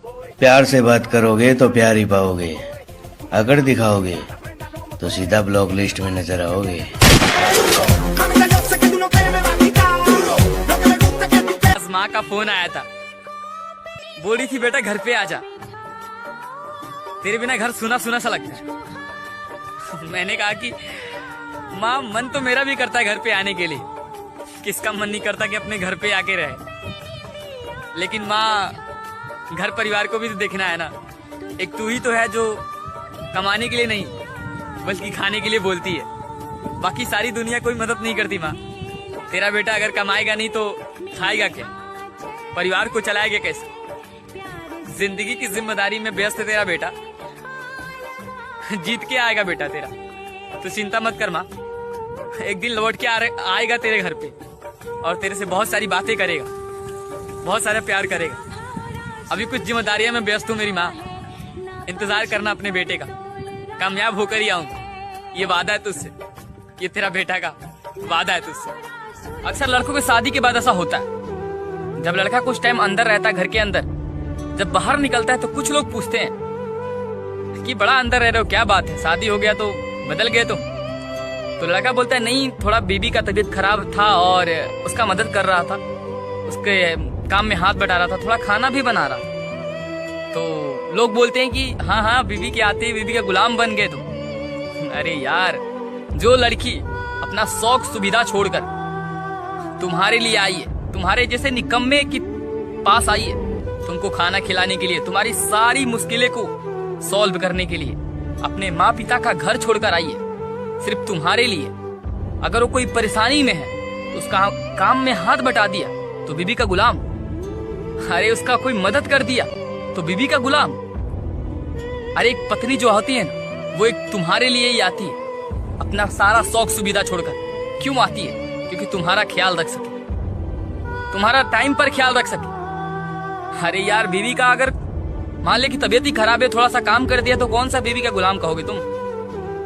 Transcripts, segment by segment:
प्यार से बात करोगे तो प्यार ही पाओगे, अगर दिखाओगे तो सीधा ब्लॉक लिस्ट में नजर आओगे। माँ का फोन आया था, बोल रही थी बेटा घर पे आजा, तेरे बिना घर सुना सुना सा लगता है। मैंने कहा कि माँ मन तो मेरा भी करता है घर पे आने के लिए, किसका मन नहीं करता कि अपने घर पे आके रहे, लेकिन माँ घर परिवार को भी तो देखना है ना। एक तू ही तो है जो कमाने के लिए नहीं बल्कि खाने के लिए बोलती है, बाकी सारी दुनिया कोई मदद नहीं करती। माँ तेरा बेटा अगर कमाएगा नहीं तो खाएगा क्या, परिवार को चलाएगा कैसे? जिंदगी की जिम्मेदारी में व्यस्त है तेरा बेटा, जीत के आएगा बेटा तेरा, तो चिंता मत कर माँ। एक दिन लौट के आएगा तेरे घर पे और तेरे से बहुत सारी बातें करेगा, बहुत सारा प्यार करेगा। अभी कुछ जिम्मेदारियां में व्यस्त हूँ मेरी माँ, इंतजार करना अपने बेटे का, कामयाब होकर ही आऊंगा, ये वादा है तुझसे, ये तेरा बेटा का वादा है तुझसे। अक्सर लड़कों की शादी के बाद ऐसा होता है, जब लड़का कुछ टाइम अंदर रहता है घर के अंदर, जब बाहर निकलता है तो कुछ लोग पूछते हैं कि बड़ा अंदर रह रहे हो, क्या बात है, शादी हो गया तो बदल गए तुम? तो लड़का बोलता है नहीं, थोड़ा बीबी का तबीयत खराब था और उसका मदद कर रहा था, उसके काम में हाथ बटा रहा था, थोड़ा खाना भी बना रहा था। तो लोग बोलते हैं कि हाँ हाँ बीबी के आते ही बीबी का गुलाम बन गए तुम। अरे यार, जो लड़की अपना शौक सुविधा छोड़कर तुम्हारे लिए आई है, तुम्हारे जैसे निकम्मे के पास आई है, तुमको खाना खिलाने के लिए, तुम्हारी सारी मुश्किलें को सॉल्व करने के लिए, अपने माँ पिता का घर छोड़कर आई है सिर्फ तुम्हारे लिए। अगर वो कोई परेशानी में है तो उसका काम में हाथ बटा दिया तो बीबी का गुलाम, अरे उसका कोई मदद कर दिया तो बीबी का गुलाम। अरे एक पत्नी जो होती है ना, वो एक तुम्हारे लिए ही आती है, अपना सारा शौक सुविधा छोड़कर। क्यों आती है? क्योंकि तुम्हारा ख्याल रख सके, तुम्हारा टाइम पर ख्याल रख सके। अरे यार, बीवी का अगर मान ले कि तबीयत ही खराब है, थोड़ा सा काम कर दिया तो कौन सा बीवी का गुलाम कहोगे तुम?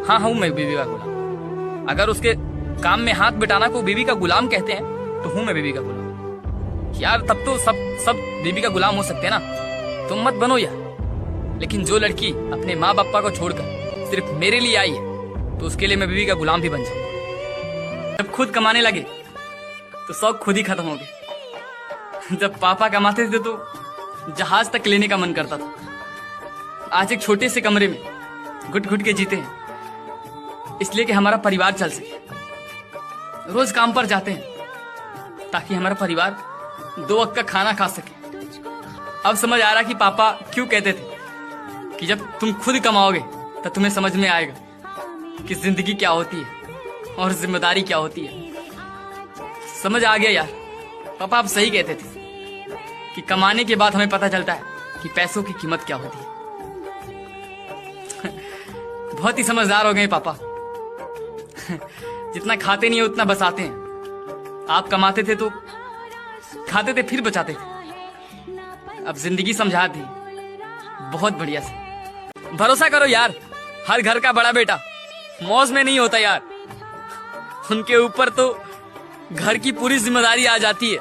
हाँ हूं मैं बीवी का गुलाम। अगर उसके काम में हाथ बिठाना को बीवी का गुलाम कहते हैं तो हूं मैं बीवी का गुलाम यार। तब तो सब बीवी का गुलाम हो सकते हैं ना, तुम मत बनो यार। लेकिन जो लड़की अपने माँ बापा को छोड़कर सिर्फ मेरे लिए आई है तो उसके लिए मैं बीवी का गुलाम भी बन जाऊंगा। जब खुद कमाने लगे तो शौक खुद ही खत्म हो गए। जब पापा कमाते थे तो जहाज तक लेने का मन करता था, आज एक छोटे से कमरे में घुट घुट के जीते हैं इसलिए कि हमारा परिवार चल सके। रोज काम पर जाते हैं ताकि हमारा परिवार 2 वक्त का खाना खा सके। अब समझ आ रहा कि पापा क्यों कहते थे कि जब तुम खुद कमाओगे तो तुम्हें समझ में आएगा कि जिंदगी क्या होती है और जिम्मेदारी क्या होती है। समझ आ गया यार, पापा आप सही कहते थे कि कमाने के बाद हमें पता चलता है कि पैसों की कीमत क्या होती है। बहुत ही समझदार हो गए पापा। जितना खाते नहीं है उतना बचाते हैं। आप कमाते थे तो खाते थे फिर बचाते थे। अब जिंदगी समझा दी बहुत बढ़िया से। भरोसा करो यार, हर घर का बड़ा बेटा मौज में नहीं होता यार, उनके ऊपर तो घर की पूरी जिम्मेदारी आ जाती है।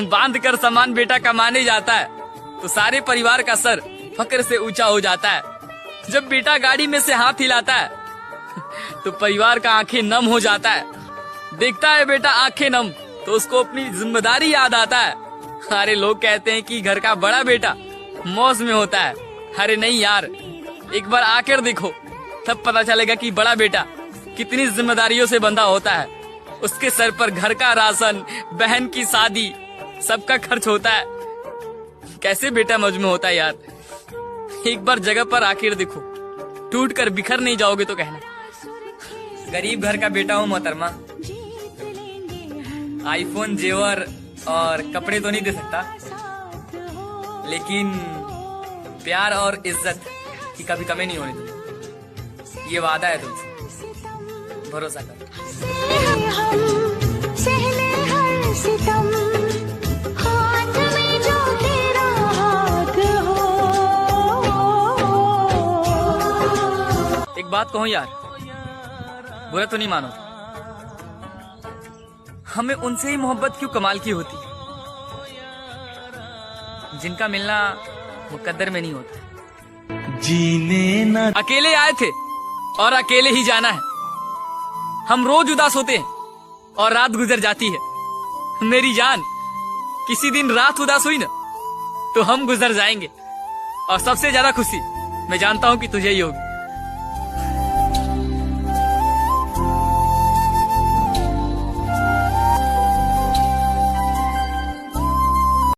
बांध कर सामान बेटा कमाने जाता है तो सारे परिवार का सर फक्र से ऊंचा हो जाता है। जब बेटा गाड़ी में से हाथ हिलाता है तो परिवार का आंखें नम हो जाता है। देखता है बेटा आंखें नम तो उसको अपनी जिम्मेदारी याद आता है। अरे लोग कहते हैं कि घर का बड़ा बेटा मौज में होता है। अरे नहीं यार, एक बार आकर देखो तब पता चलेगा कि बड़ा बेटा कितनी जिम्मेदारियों से बंधा होता है। उसके सर पर घर का राशन, बहन की शादी, सबका खर्च होता है। कैसे बेटा मौज में होता है यार। एक बार जगह पर आकर देखो, टूट कर बिखर नहीं जाओगे तो कहना। गरीब घर का बेटा हूँ मोहतरमा, आईफोन, जेवर और कपड़े तो नहीं दे सकता, लेकिन प्यार और इज्जत की कभी कमी नहीं होनी चाहिए। ये वादा है तुमसे, भरोसा करो। एक बात कहूँ यार, बुरा तो नहीं मानो, हमें उनसे ही मोहब्बत क्यों कमाल की होती है जिनका मिलना मुकद्दर में नहीं होता। जीने ना अकेले आए थे और अकेले ही जाना है। हम रोज उदास होते हैं और रात गुजर जाती है। मेरी जान, किसी दिन रात उदास हुई ना तो हम गुजर जाएंगे, और सबसे ज्यादा खुशी मैं जानता हूं कि तुझे ही होगी।